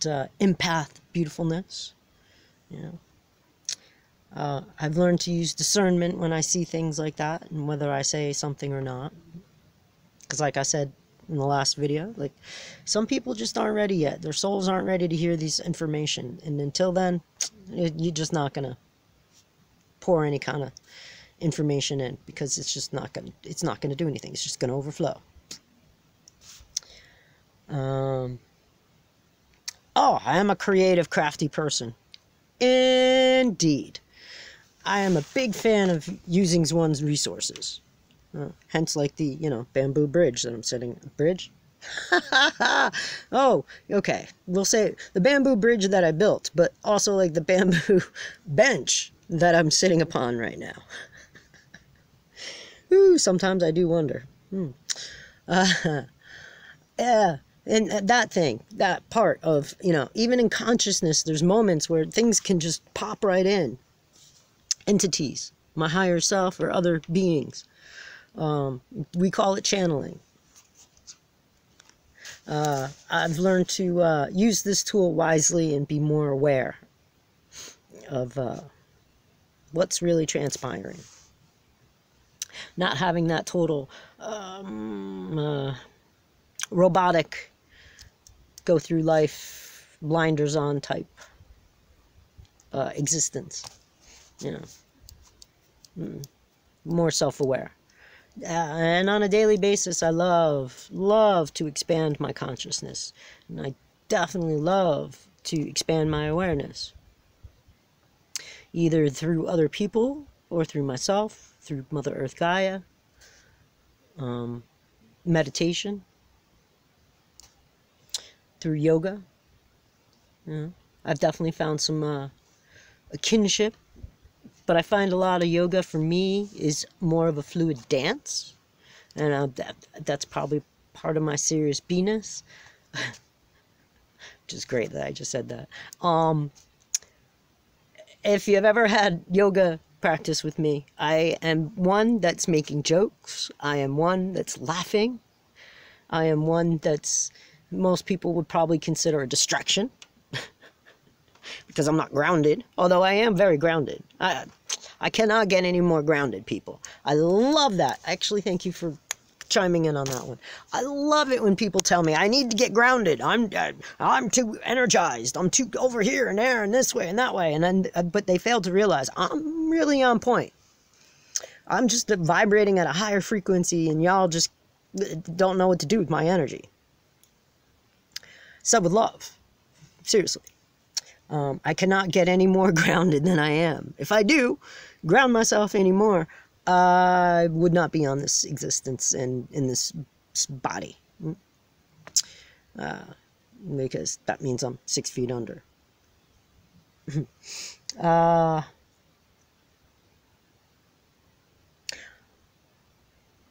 empath beautifulness. You know, I've learned to use discernment when I see things like that, and whether I say something or not. Because like I said in the last video, like, some people just aren't ready yet. Their souls aren't ready to hear this information, and until then, you're just not gonna pour any kind of information in, because it's just not gonna do anything. It's just gonna overflow. Oh, I am a creative, crafty person. Indeed. I am a big fan of using one's resources. Hence, like the, bamboo bridge that I'm sitting... Bridge? Oh, okay. We'll say the bamboo bridge that I built, but also like the bamboo bench that I'm sitting upon right now. Ooh, sometimes I do wonder. Yeah. And that part of, even in consciousness, there's moments where things can just pop right in. Entities, my higher self or other beings. We call it channeling. I've learned to use this tool wisely and be more aware of what's really transpiring. Not having that total robotic, go through life blinders on type existence. More self-aware. And on a daily basis, I love to expand my consciousness. And I definitely love to expand my awareness. Either through other people, or through myself, through Mother Earth Gaia, meditation, through yoga. I've definitely found some a kinship. But I find a lot of yoga for me is more of a fluid dance. And that's probably part of my serious beingness. Which is great that I just said that. If you've ever had yoga practice with me, I am one that's making jokes. I am one that's laughing. I am one that's most people would probably consider a distraction. Because I'm not grounded, although I am very grounded. I cannot get any more grounded, people. I love that. Actually, thank you for chiming in on that one. I love it when people tell me I need to get grounded. I'm too energized. I'm too over here and there and this way and that way. And then, but they fail to realize I'm really on point. I'm just vibrating at a higher frequency, and y'all just don't know what to do with my energy. So with love, seriously. I cannot get any more grounded than I am. If I do ground myself anymore, I would not be on this existence and in this body. Because that means I'm 6 feet under.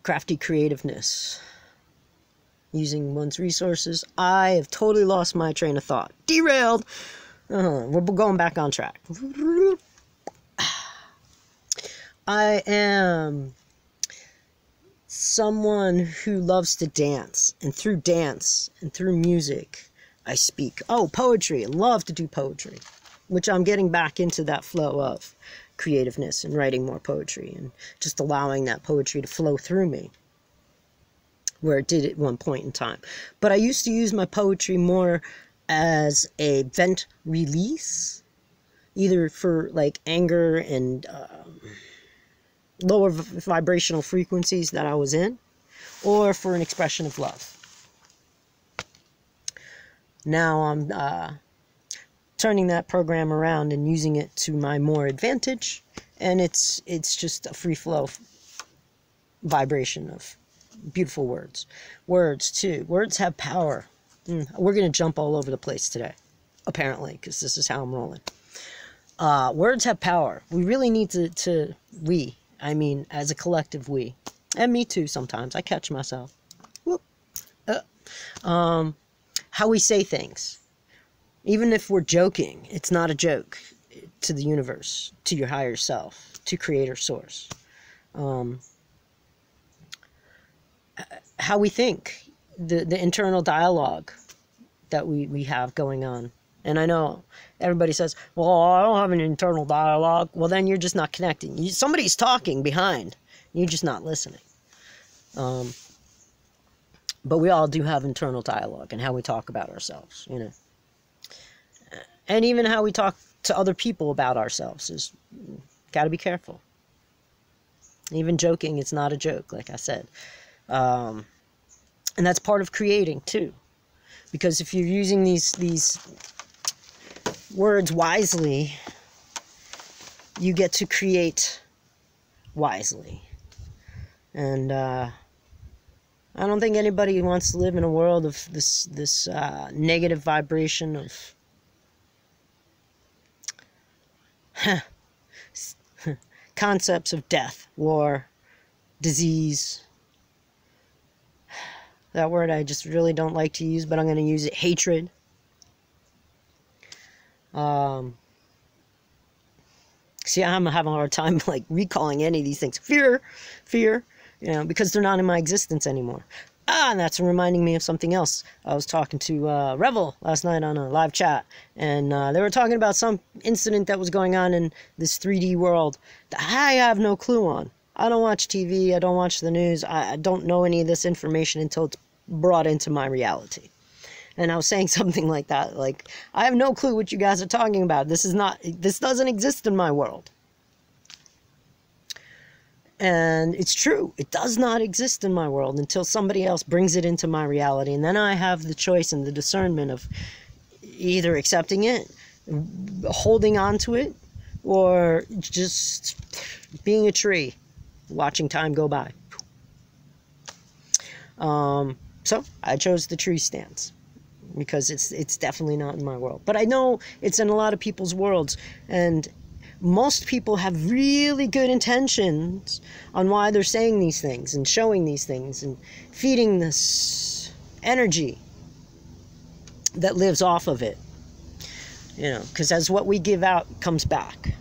Crafty creativeness. Using one's resources. I have totally lost my train of thought. Derailed! We're going back on track. I am someone who loves to dance, and through music, I speak. Oh, poetry. I love to do poetry, which I'm getting back into that flow of creativeness and writing more poetry and just allowing that poetry to flow through me, where it did at one point in time. But I used to use my poetry more as a vent release, either for like anger and lower vibrational frequencies that I was in, or for an expression of love. Now I'm turning that program around and using it to my more advantage, and it's just a free flow vibration of beautiful words. Words too. Words have power. We're going to jump all over the place today, apparently, because this is how I'm rolling. Words have power. We really need to I mean, as a collective we. And me too sometimes. I catch myself. Whoop. How we say things. Even if we're joking, it's not a joke to the universe, to your higher self, to creator source. How we think. The internal dialogue that we have going on And I know everybody says, well, I don't have an internal dialogue. Well, then you're just not connecting. Somebody's talking behind. You're just not listening. But we all do have internal dialogue and how we talk about ourselves, you know. And even how we talk to other people about ourselves is, got to be careful. Even joking, it's not a joke, like I said. And that's part of creating, too. Because if you're using these words wisely, you get to create wisely. And I don't think anybody wants to live in a world of this negative vibration of concepts of death, war, disease. That word I just really don't like to use, but I'm going to use it. Hatred. See, I'm having a hard time like recalling any of these things. Fear, you know, because they're not in my existence anymore. And that's reminding me of something else. I was talking to Revel last night on a live chat, and they were talking about some incident that was going on in this 3D world that I have no clue on. I don't watch TV, I don't watch the news, I don't know any of this information until it's brought into my reality. And I was saying something like that, like, I have no clue what you guys are talking about. This doesn't exist in my world. And it's true, it does not exist in my world until somebody else brings it into my reality. And then I have the choice and the discernment of either accepting it, holding on to it, or just being a tree, watching time go by. So I chose the tree stance because it's definitely not in my world. But I know it's in a lot of people's worlds, and most people have really good intentions on why they're saying these things and showing these things and feeding this energy that lives off of it. You know, because as what we give out comes back.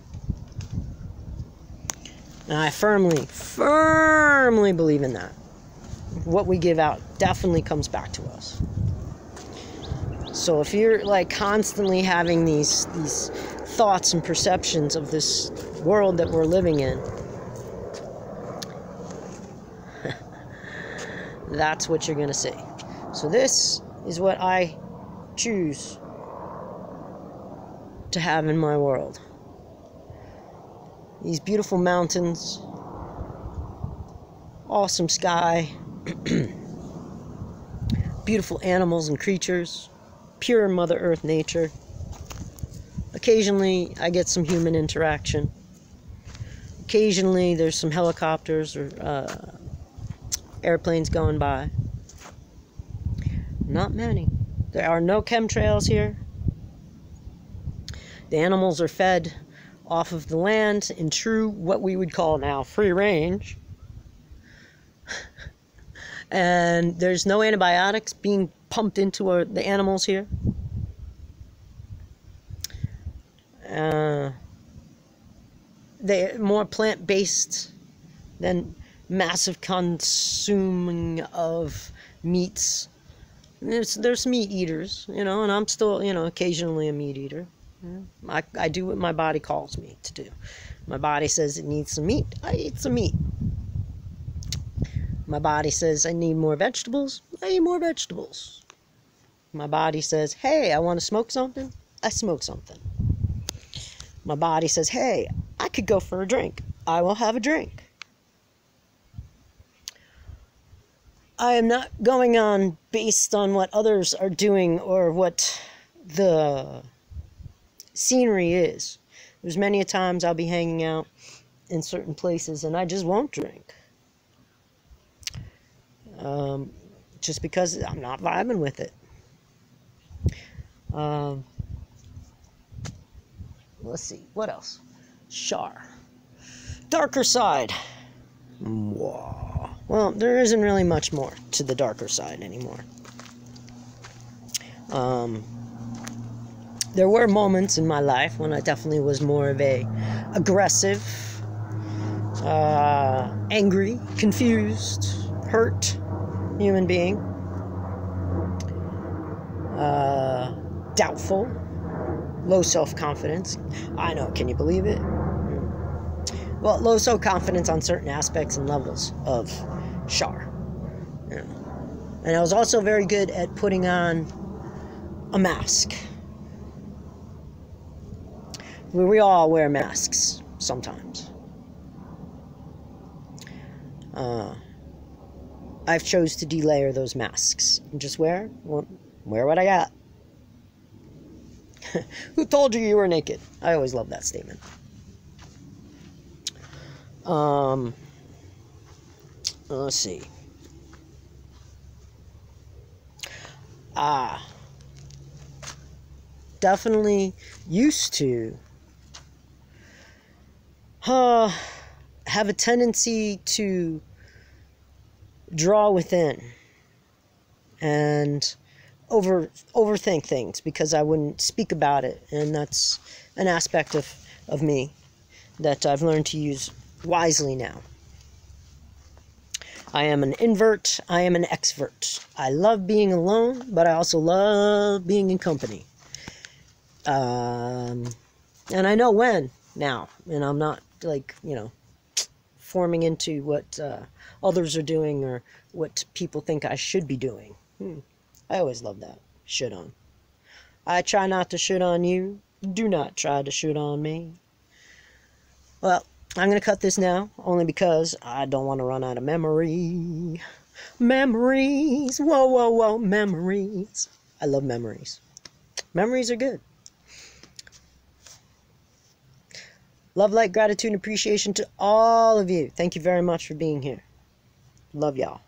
And I firmly believe in that. What we give out definitely comes back to us. So if you're like constantly having these thoughts and perceptions of this world that we're living in, that's what you're going to see. So this is what I choose to have in my world. These beautiful mountains, awesome sky, beautiful animals and creatures, pure Mother Earth nature. Occasionally I get some human interaction. Occasionally there's some helicopters or airplanes going by. Not many. There are no chemtrails here. The animals are fed off of the land in true, what we would call now, free range. And there's no antibiotics being pumped into the animals here. They're more plant-based than massive consuming of meats. There's meat eaters, you know, and I'm still, you know, occasionally a meat eater. I do what my body calls me to do. My body says it needs some meat, I eat some meat. My body says I need more vegetables, I eat more vegetables. My body says, hey, I want to smoke something, I smoke something. My body says, hey, I could go for a drink, I will have a drink. I am not going on based on what others are doing or what the scenery is. There's many a times I'll be hanging out in certain places and I just won't drink. Just because I'm not vibing with it. Let's see, what else? Shar. Darker side. Well, there isn't really much more to the darker side anymore. There were moments in my life when I definitely was more of a aggressive, angry, confused, hurt human being. Doubtful, low self-confidence. I know, can you believe it? Well, low self-confidence on certain aspects and levels of Shar. Yeah. And I was also very good at putting on a mask. We all wear masks sometimes. I've chose to delayer those masks and just wear what I got. Who told you were naked? I always love that statement. Let's see. Definitely used to have a tendency to draw within and overthink things because I wouldn't speak about it, and that's an aspect of me that I've learned to use wisely now. I am an invert, I am an extrovert. I love being alone, but I also love being in company. And I know when now, and I'm not like, forming into what others are doing or what people think I should be doing. I always love that. Shit on. I try not to shit on you. Do not try to shit on me. Well, I'm going to cut this now, only because I don't want to run out of memory. Memories. Whoa, whoa, whoa. Memories. I love memories. Memories are good. Love, light, gratitude, and appreciation to all of you. Thank you very much for being here. Love y'all.